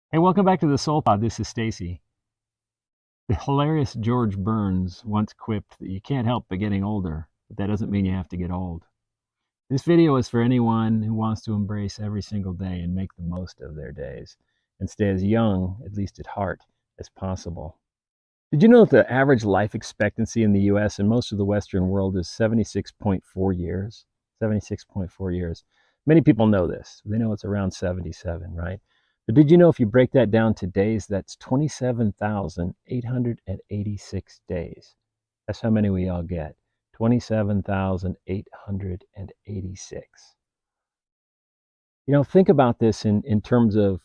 Hey, welcome back to the Soul Pod. This is Stacy. The hilarious George Burns once quipped that you can't help but getting older, but that doesn't mean you have to get old. This video is for anyone who wants to embrace every single day and make the most of their days and stay as young, at least at heart, as possible. Did you know that the average life expectancy in the US and most of the Western world is 76.4 years? 76.4 years. Many people know this. They know it's around 77, right? But did you know if you break that down to days, that's 27,886 days? That's how many we all get. 27,886. Think about this in terms of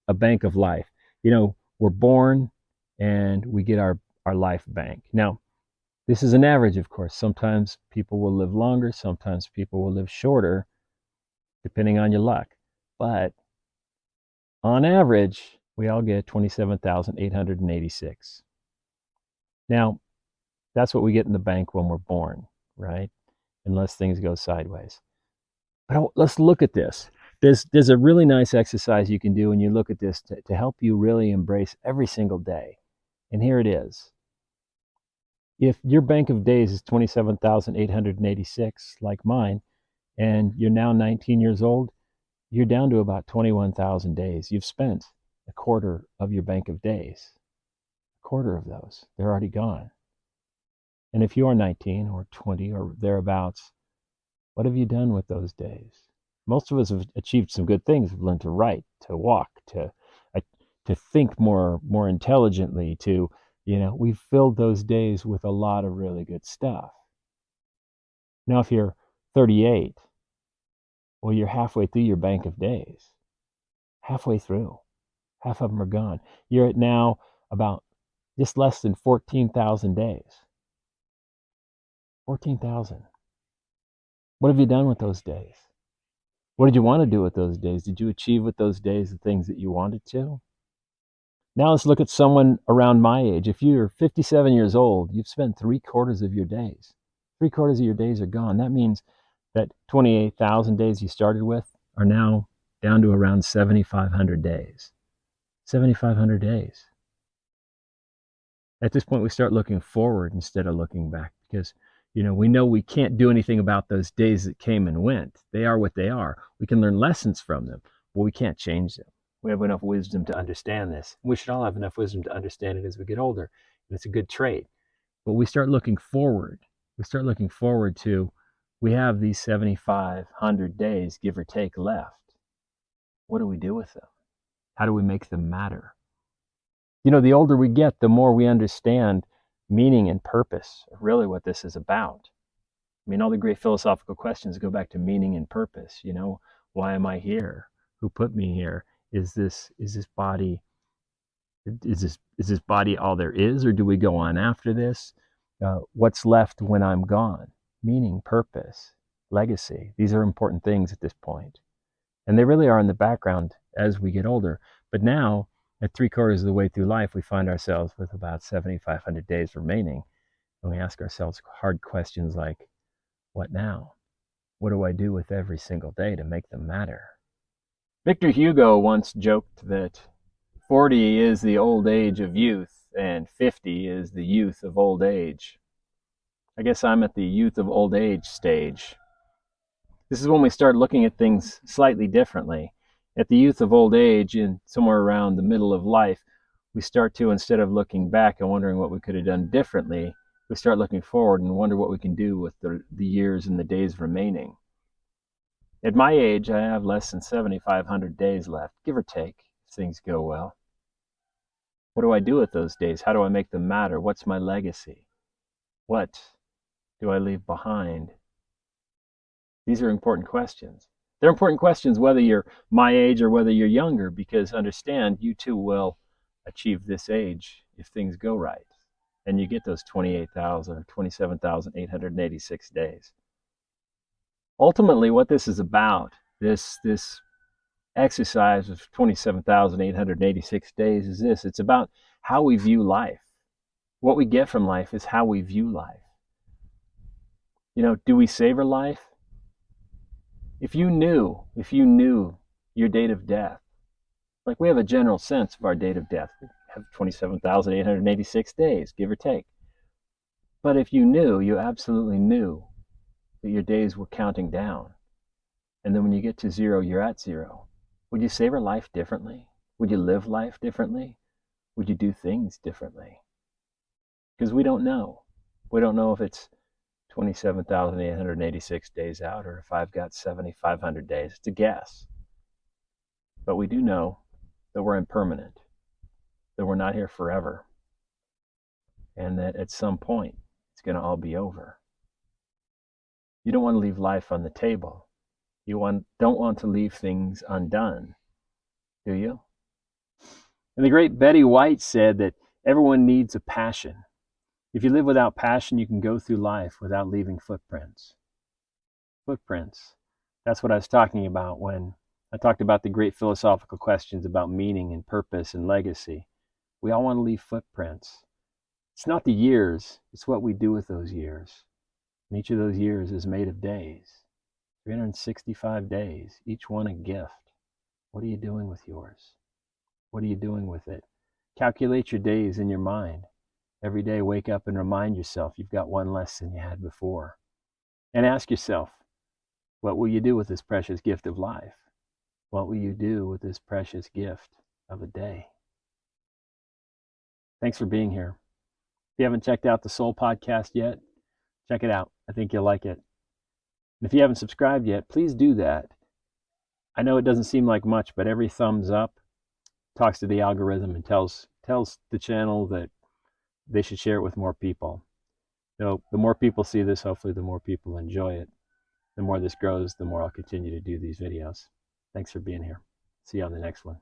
a bank of life. We're born and we get our life bank. Now, this is an average, of course. Sometimes people will live longer, sometimes people will live shorter, depending on your luck. But on average, we all get 27,886. Now, that's what we get in the bank when we're born, right? Unless things go sideways. But let's look at this. There's a really nice exercise you can do when you look at this to help you really embrace every single day. And here it is. If your bank of days is 27,886, like mine, and you're now 19 years old, you're down to about 21,000 days. You've spent a quarter of your bank of days. A quarter of those, they're already gone. And if you are 19 or 20 or thereabouts, what have you done with those days? Most of us have achieved some good things. We've learned to write, to walk, to think more intelligently, we've filled those days with a lot of really good stuff. Now, if you're 38, well, you're halfway through your bank of days. Halfway through. Half of them are gone. You're at now about just less than 14,000 days. 14,000. What have you done with those days? What did you want to do with those days? Did you achieve with those days the things that you wanted to? Now let's look at someone around my age. If you're 57 years old, you've spent 3/4 of your days. 3/4 of your days are gone. That means that 28,000 days you started with are now down to around 7,500 days. 7,500 days. At this point, we start looking forward instead of looking back because, we know we can't do anything about those days that came and went. They are what they are. We can learn lessons from them, but we can't change them. We have enough wisdom to understand this. We should all have enough wisdom to understand it as we get older. And it's a good trait. But we start looking forward. We start looking forward to, we have these 7,500 days, give or take, left. What do we do with them? How do we make them matter? The older we get, the more we understand meaning and purpose, really what this is about. All the great philosophical questions go back to meaning and purpose. Why am I here? Who put me here? Is this body is this body all there is, or do we go on after this? What's left when I'm gone? Meaning, purpose, legacy. These are important things at this point, and they really are in the background as we get older. But now, at 3/4 of the way through life, we find ourselves with about 7,500 days remaining, and we ask ourselves hard questions like, what now? What do I do with every single day to make them matter? Victor Hugo once joked that 40 is the old age of youth and 50 is the youth of old age. I guess I'm at the youth of old age stage. This is when we start looking at things slightly differently. At the youth of old age, and somewhere around the middle of life, we start to, instead of looking back and wondering what we could have done differently, we start looking forward and wonder what we can do with the years and the days remaining. At my age, I have less than 7,500 days left, give or take, if things go well. What do I do with those days? How do I make them matter? What's my legacy? What do I leave behind? These are important questions. They're important questions whether you're my age or whether you're younger, because understand, you too will achieve this age if things go right. And you get those 28,000 or 27,886 days. Ultimately, what this is about, this exercise of 27,886 days, is this. It's about how we view life. What we get from life is how we view life. Do we savor life? If you knew your date of death, Like we have a general sense of our date of death. We have 27,886 days, give or take. But if you knew, you absolutely knew that your days were counting down, and then when you get to zero, you're at zero, would you savor life differently? Would you live life differently? Would you do things differently? Because we don't know. We don't know if it's 27,886 days out or if I've got 7,500 days. It's a guess. But we do know that we're impermanent, that we're not here forever, and that at some point it's going to all be over. You don't want to leave life on the table. You don't want to leave things undone, do you? And the great Betty White said that everyone needs a passion. If you live without passion, you can go through life without leaving footprints. Footprints. That's what I was talking about when I talked about the great philosophical questions about meaning and purpose and legacy. We all want to leave footprints. It's not the years, it's what we do with those years. And each of those years is made of days. 365 days, each one a gift. What are you doing with yours? What are you doing with it? Calculate your days in your mind. Every day, wake up and remind yourself you've got one less than you had before. And ask yourself, what will you do with this precious gift of life? What will you do with this precious gift of a day? Thanks for being here. If you haven't checked out the Soul Podcast yet, check it out. I think you'll like it. And if you haven't subscribed yet, please do that. I know it doesn't seem like much, but every thumbs up talks to the algorithm and tells the channel that they should share it with more people. So the more people see this, hopefully the more people enjoy it. The more this grows, the more I'll continue to do these videos. Thanks for being here. See you on the next one.